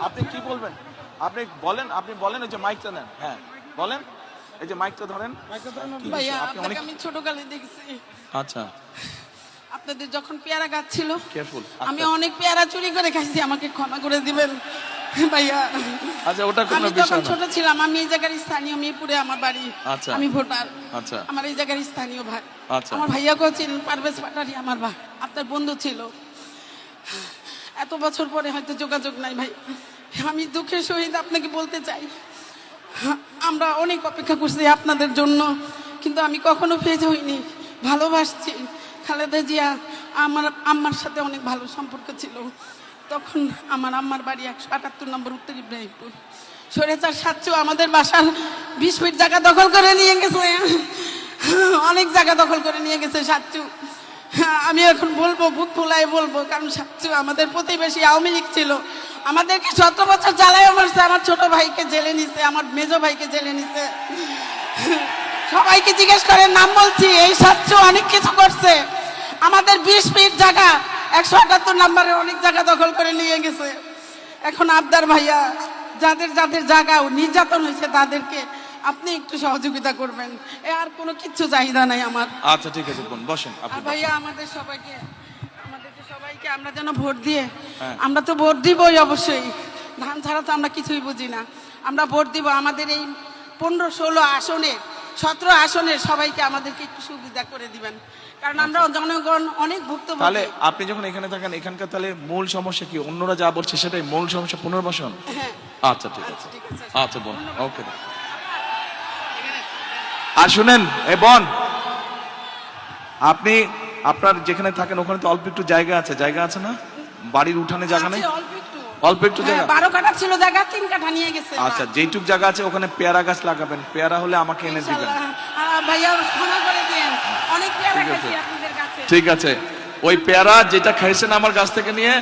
আপনি কি বলবেন? আপনি বলেন, ওই যে মাইকটা নেন। হ্যাঁ বলেন, এই যে মাইকটা ধরেন। ভাইয়া আপনাকে আমি ছোটকালে দেখছি। আচ্ছা, আপনাদের যখন পেয়ারা গাছ ছিল, কেয়ারফুল। আমি অনেক পেয়ারা চুরি করে খাইছি, আমাকে ক্ষমা করে দিবেন ভাইয়া। আচ্ছা, ওটা কোনো আমি বিষয় যখন না। ছোট ছিলাম, আমি এই জায়গার স্থানীয়, মিরপুরে আমার বাড়ি। আচ্ছা। আমি ভোটার। আচ্ছা। আমার এই জায়গার স্থানীয় ভাই। আচ্ছা। আমার ভাইয়াকেও চিনেন, পারভেজ পাটারি আমার ভাই, আপনার বন্ধু ছিল। এত বছর পরে হয়তো যোগাযোগ নাই ভাই। আমি দুঃখের সহিত আপনাকে বলতে চাই, আমরা অনেক অপেক্ষা করছি আপনাদের জন্য, কিন্তু আমি কখনো ফেজ হইনি। ভালোবাসছি। খালেদা জিয়া আমার আম্মার সাথে অনেক ভালো সম্পর্ক ছিল। তখন আমার আম্মার বাড়ি 178 নম্বর উত্তর ইব্রাহিমপুর। স্বৈরাচার সাচ্চু আমাদের বাসার 20 ফিট জায়গা দখল করে নিয়ে গেছে, অনেক জায়গা দখল করে নিয়ে গেছে সাচ্চু। আমি এখন বলবো, বুক ফুলায় বলবো, কারণ সাচ্চু আমাদের প্রতিবেশী, আওয়ামী লীগ ছিল। আমাদেরকে 17 বছর জ্বালায় মারছে। আমার ছোট ভাইকে জেলে নিছে, আমার মেজো ভাইকে জেলে নিছে। সবাইকে জিজ্ঞেস করে, নাম বলছি। এই সাচ্চু অনেক কিছু করছে। আমাদের 20 ফিট জায়গা 178 নম্বরে অনেক জায়গা দখল করে নিয়ে গেছে। এখন আবদার ভাইয়া, যাদের যাদের জায়গা নির্যাতন হয়েছে তাদেরকে আপনি একটু সহযোগিতা করবেন। আর কোনো কিচ্ছু চাহিদা নাই আমার। আচ্ছা ঠিক আছে, বোন বসেন আপনি। আর ভাইয়া আমাদের সবাইকে আমরা যেন ভোট দিয়ে, হ্যাঁ। আমরা তো ভোট দিবই অবশ্যই, ধান ছাড়া তো আমরা কিছুই বুঝি না। আমরা ভোট দিব। আমাদের এই 15-16 আসনে, 17 আসনের সবাইকে আমাদেরকে একটু সুবিধা করে দিবেন, কারণ আমরা জনগণ অনেক ভুক্তভোগী। তাহলে আপনি যখন এখানে থাকেন, এখানকার তাহলে মূল সমস্যা কি? অন্যরা যা বলছে সেটাই মূল সমস্যা, পুনর্বাসন? হ্যাঁ। আচ্ছা ঠিক আছে। আচ্ছা বোন, ওকে। আর শুনেন, এ বোন, আপনি আপনার যেখানে থাকেন ওখানে তো অল্প একটু জায়গা আছে না? বাড়ির উঠানে জায়গা নেই? অল্প একটু জায়গা। 12 কাঠা ছিল জায়গা, 3 কাঠা নিয়ে গেছে। আচ্ছা, যেইটুক জায়গা আছে ওখানে পেয়ারা গাছ লাগাবেন। পেয়ারা হলে আমাকে এনে দিবেন। ভাইয়া ক্ষমা করে দিয়েন, অনেক পেয়ারা খাইছি আপনাদের কাছে। ঠিক আছে, ওই পেয়ারা যেটা খাইছেন আমার গাছ থেকে নিয়ে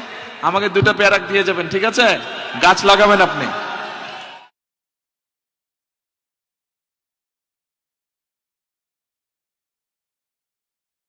আমাকে 2টা পেয়ারা দিয়ে যাবেন, ঠিক আছে? গাছ লাগাবেন আপনি।